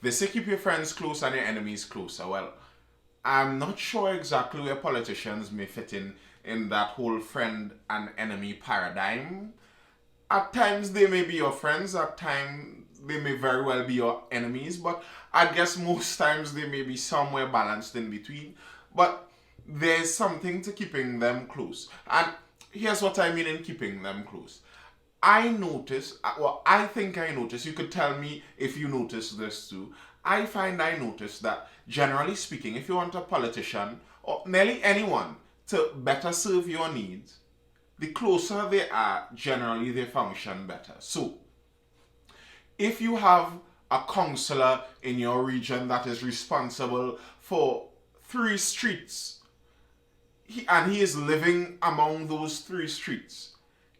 They say keep your friends close and your enemies closer. Well, I'm not sure exactly where politicians may fit in that whole friend and enemy paradigm. At times they may be your friends, at times they may very well be your enemies, but I guess most times they may be somewhere balanced in between. But there's something to keeping them close. And here's what I mean in keeping them close. I notice, well, I think I notice, you could tell me if you notice this too. I notice that generally speaking, if you want a politician or nearly anyone to better serve your needs, the closer they are, generally they function better. So, if you have a councillor in your region that is responsible for 3 streets, and he is living among those 3 streets,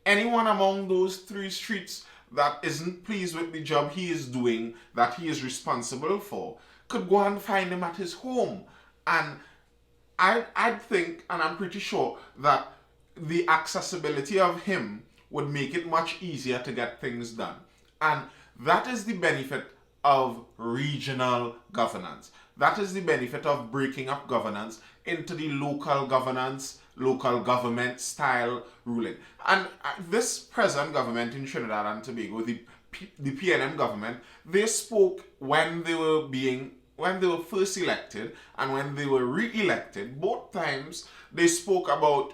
anyone among those 3 streets that isn't pleased with the job he is doing, that he is responsible for, could go and find him at his home. And I'd think, and I'm pretty sure, that the accessibility of him would make it much easier to get things done. And that is the benefit of regional governance. That is the benefit of breaking up governance into the local governance, local government style ruling. And this present government in Trinidad and Tobago, the PNM government, they spoke when they were first elected and when they were re-elected. Both times they spoke about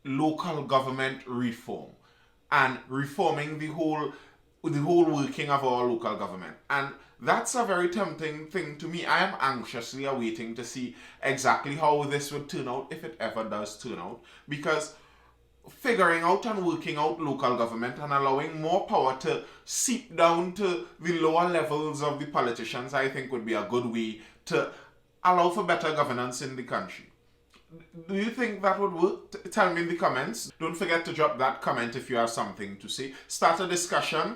local government reform and reforming the whole working of our local government. And that's a very tempting thing to me. I am anxiously awaiting to see exactly how this would turn out, if it ever does turn out, because figuring out and working out local government and allowing more power to seep down to the lower levels of the politicians, I think would be a good way to allow for better governance in the country. Do you think that would work? Tell me in the comments. Don't forget to drop that comment if you have something to say. Start a discussion,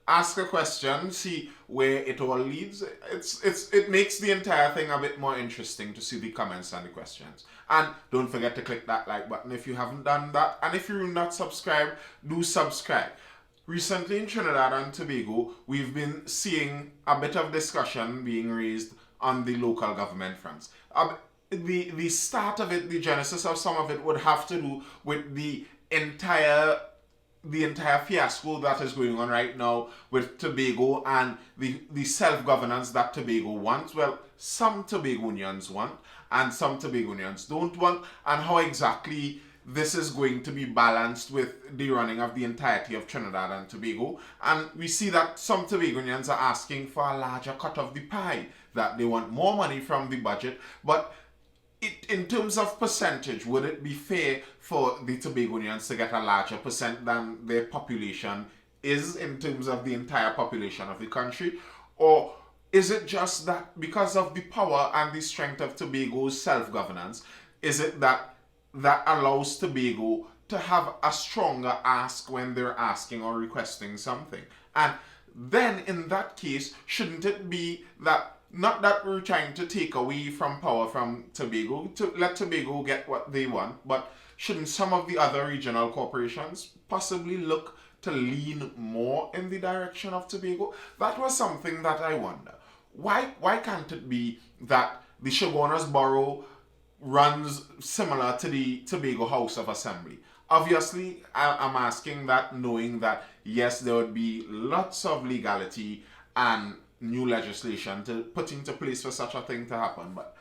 ask a question, see where it all leads. It makes the entire thing a bit more interesting to see the comments and the questions. And don't forget to click that like button if you haven't done that. And if you're not subscribed, do subscribe. Recently in Trinidad and Tobago, we've been seeing a bit of discussion being raised on the local government fronts. The start of it, the genesis of some of it would have to do with the entire fiasco that is going on right now with Tobago and the self-governance that Tobago wants. Well, some Tobagonians want and some Tobagonians don't want, and how exactly this is going to be balanced with the running of the entirety of Trinidad and Tobago. And we see that some Tobagonians are asking for a larger cut of the pie, that they want more money from the budget, but in terms of percentage, would it be fair for the Tobagonians to get a larger percent than their population is in terms of the entire population of the country? Or is it just that because of the power and the strength of Tobago's self-governance, is it that allows Tobago to have a stronger ask when they're asking or requesting something? And then in that case, shouldn't it be that not that we're trying to take away from power from Tobago to let Tobago get what they want, but shouldn't some of the other regional corporations possibly look to lean more in the direction of Tobago? That was something that I wonder. Why can't it be that the Shogunas Borough runs similar to the Tobago House of Assembly? Obviously, I'm asking that knowing that yes, there would be lots of legality and new legislation to put into place for such a thing to happen. But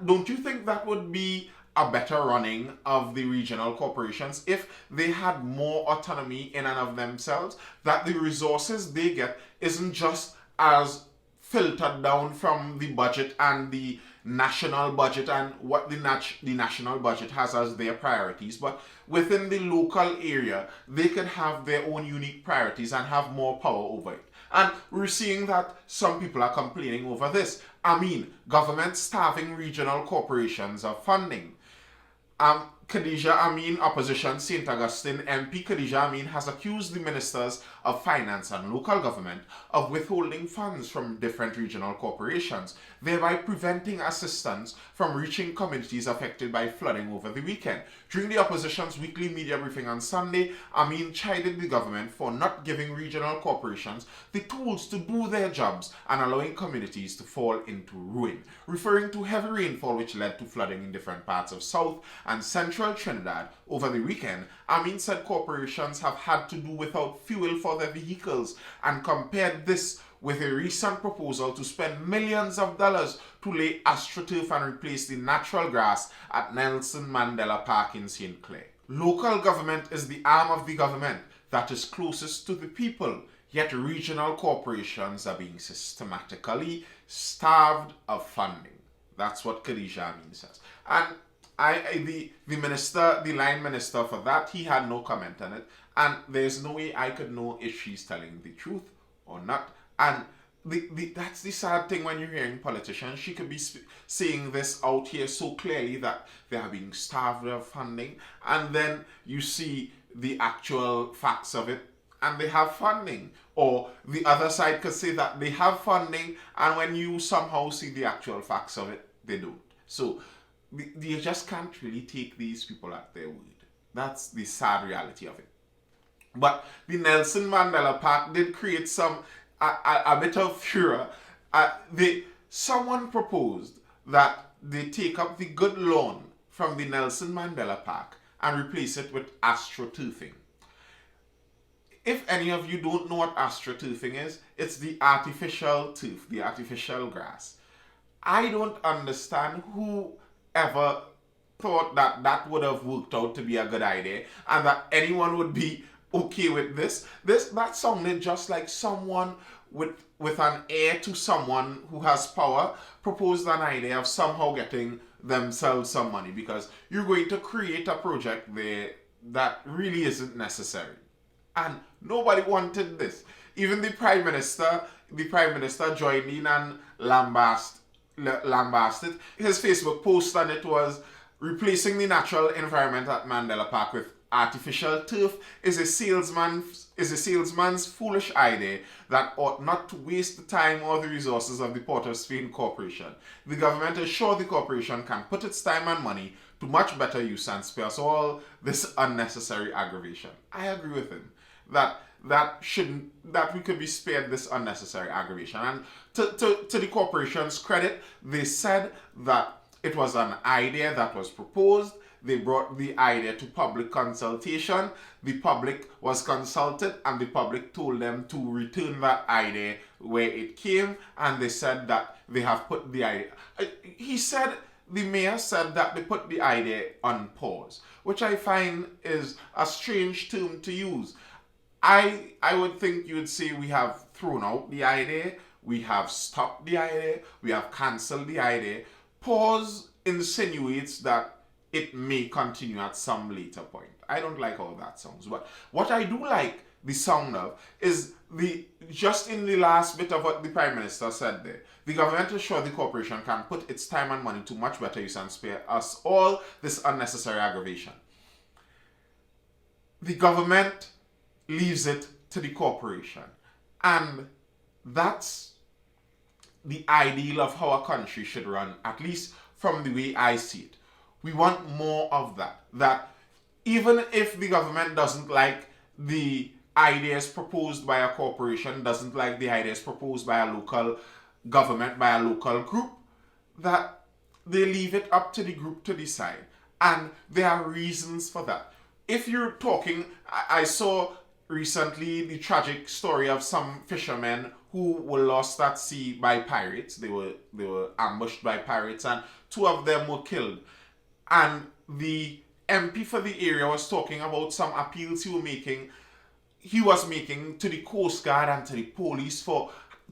don't you think that would be a better running of the regional corporations if they had more autonomy in and of themselves, that the resources they get isn't just as filtered down from the budget and the national budget and what the national budget has as their priorities, but within the local area they could have their own unique priorities and have more power over it. And we're seeing that some people are complaining over this. I mean, government starving regional corporations of funding. Khadija Amin, opposition St. Augustine MP Khadija Amin has accused the ministers of finance and local government of withholding funds from different regional corporations, thereby preventing assistance from reaching communities affected by flooding over the weekend. During the opposition's weekly media briefing on Sunday, Amin chided the government for not giving regional corporations the tools to do their jobs and allowing communities to fall into ruin. Referring to heavy rainfall which led to flooding in different parts of South and Central Trinidad over the weekend, Amin said corporations have had to do without fuel for their vehicles and compared this with a recent proposal to spend millions of dollars to lay astroturf and replace the natural grass at Nelson Mandela Park in St. Clair. Local government is the arm of the government that is closest to the people, yet regional corporations are being systematically starved of funding. That's what Khadija Amin says. And the line minister for that, he had no comment on it. And there's no way I could know if she's telling the truth or not. And that's the sad thing when you're hearing politicians. She could be saying this out here so clearly that they are being starved of funding. And then you see the actual facts of it and they have funding. Or the other side could say that they have funding and when you somehow see the actual facts of it, they don't. So you just can't really take these people at their word. That's the sad reality of it. But the Nelson Mandela Park did create a bit of furor. Someone proposed that they take up the good lawn from the Nelson Mandela Park and replace it with astroturfing. If any of you don't know what astroturfing is, it's the artificial turf, the artificial grass. I don't understand who ever thought that that would have worked out to be a good idea and that anyone would be okay with this. That sounded just like someone with an heir to someone who has power proposed an idea of somehow getting themselves some money, because you're going to create a project there that really isn't necessary. And nobody wanted this. Even the Prime Minister joined in and lambasted. His Facebook post on it was, replacing the natural environment at Mandela Park with artificial turf is a salesman's foolish idea that ought not to waste the time or the resources of the Port of Spain Corporation. The government is sure the corporation can put its time and money to much better use and spare us all this unnecessary aggravation. I agree with him that we could be spared this unnecessary aggravation. And to the corporation's credit, they said that it was an idea that was proposed. They brought the idea to public consultation. The public was consulted and the public told them to return that idea where it came, and they said that they have put the idea. The mayor said that they put the idea on pause, which I find is a strange term to use. I would think you would say we have thrown out the idea, we have stopped the idea, we have cancelled the idea. Pause insinuates that it may continue at some later point. I don't like how that sounds. But what I do like the sound of is just in the last bit of what the Prime Minister said there. The government is sure the corporation can put its time and money to much better use and spare us all this unnecessary aggravation. The government leaves it to the corporation. And that's the ideal of how a country should run, at least from the way I see it. We want more of that. That even if the government doesn't like the ideas proposed by a corporation, doesn't like the ideas proposed by a local government, by a local group, that they leave it up to the group to decide. And there are reasons for that. If you're talking, I saw recently the tragic story of some fishermen who were lost at sea by pirates. They were ambushed by pirates and 2 of them were killed. And the MP for the area was talking about some appeals he was making to the Coast Guard and to the police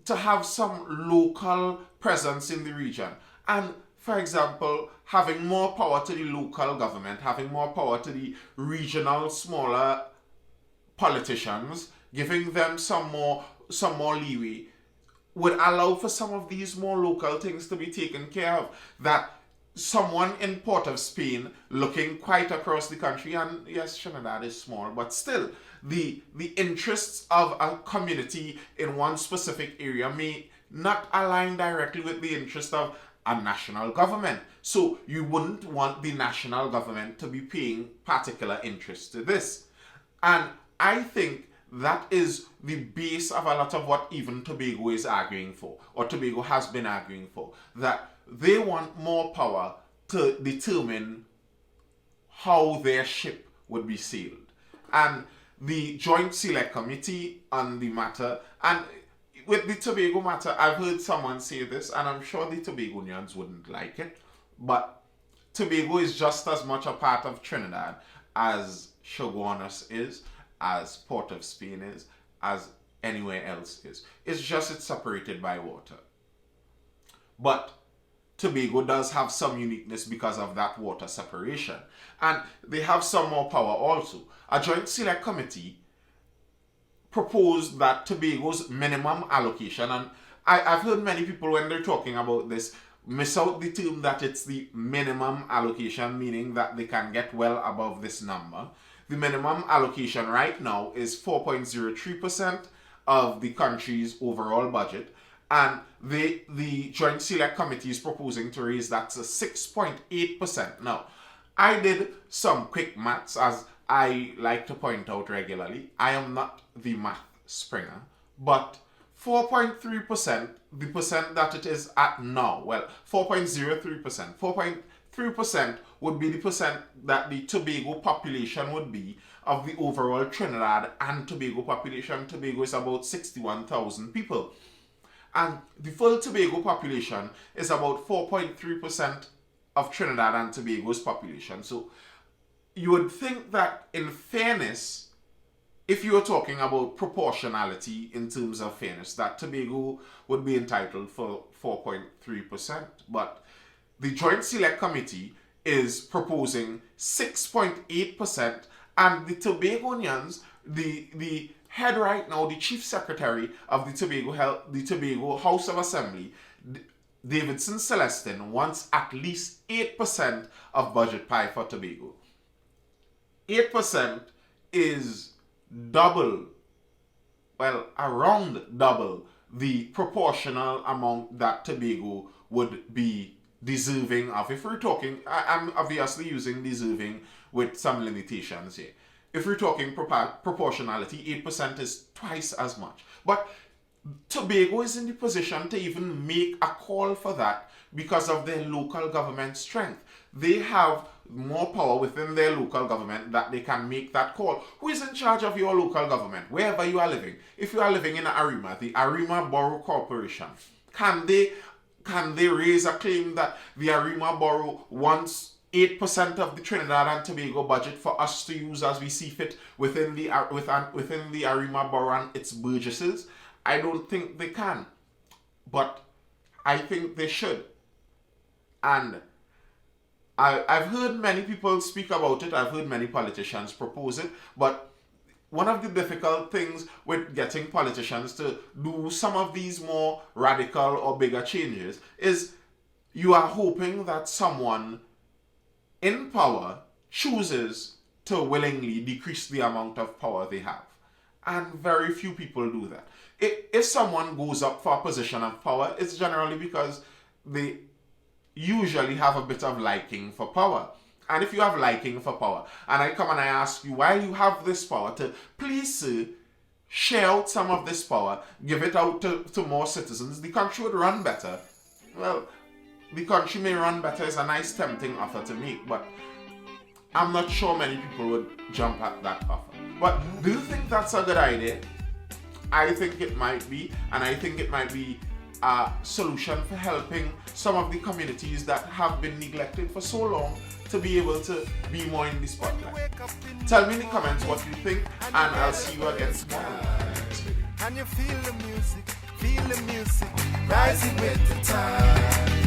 to have some local presence in the region. And for example, having more power to the local government, having more power to the regional, smaller politicians, giving them some more leeway would allow for some of these more local things to be taken care of. That someone in Port of Spain looking quite across the country, and yes, Trinidad is small, but still, the interests of a community in one specific area may not align directly with the interest of a national government. So you wouldn't want the national government to be paying particular interest to this. And I think that is the base of a lot of what even Tobago is arguing for, or Tobago has been arguing for, that they want more power to determine how their ship would be sailed. And the Joint Select Committee on the matter, and with the Tobago matter, I've heard someone say this, and I'm sure the Tobagonians wouldn't like it, but Tobago is just as much a part of Trinidad as Chaguanas is, as Port of Spain is, as anywhere else is. It's just it's separated by water. But Tobago does have some uniqueness because of that water separation. And they have some more power also. A Joint Select Committee proposed that Tobago's minimum allocation, and I've heard many people when they're talking about this miss out the term that it's the minimum allocation, meaning that they can get well above this number. The minimum allocation right now is 4.03% of the country's overall budget, and the Joint Select Committee is proposing to raise that to 6.8%. Now, I did some quick maths, as I like to point out regularly. I am not the math springer, but 4.3%, the percent that it is at now, well, 4.03%, 4.3% would be the percent that the Tobago population would be of the overall Trinidad and Tobago population. Tobago is about 61,000 people. And the full Tobago population is about 4.3% of Trinidad and Tobago's population. So you would think that in fairness, if you were talking about proportionality in terms of fairness, that Tobago would be entitled for 4.3%. But the Joint Select Committee is proposing 6.8%, and the Tobagonians, the head right now, the chief secretary of the Tobago House of Assembly, Davidson Celestin, wants at least 8% of budget pie for Tobago. 8% is double, well, around double the proportional amount that Tobago would be deserving of. If we're talking, I'm obviously using deserving with some limitations here. If we're talking proportionality, 8% is twice as much. But Tobago is in the position to even make a call for that because of their local government strength. They have more power within their local government that they can make that call. Who is in charge of your local government, wherever you are living? If you are living in Arima, the Arima Borough Corporation, can they raise a claim that the Arima Borough wants 8% of the Trinidad and Tobago budget for us to use as we see fit within the Arima Borough and its burgesses? I don't think they can, but I think they should. And I've heard many people speak about it, I've heard many politicians propose it, but one of the difficult things with getting politicians to do some of these more radical or bigger changes is you are hoping that someone in power chooses to willingly decrease the amount of power they have. And very few people do that. If someone goes up for a position of power, it's generally because they usually have a bit of liking for power. And if you have liking for power, and I come and I ask you, while you have this power, to please, sir, share out some of this power, give it out to more citizens, the country would run better. Well, the country may run better is a nice tempting offer to make, but I'm not sure many people would jump at that offer. But do you think that's a good idea? I think it might be, and I think it might be a solution for helping some of the communities that have been neglected for so long to be able to be more in the spotlight. Tell me in the comments what you think, and I'll see you again tomorrow. And you feel the music, rising with the time.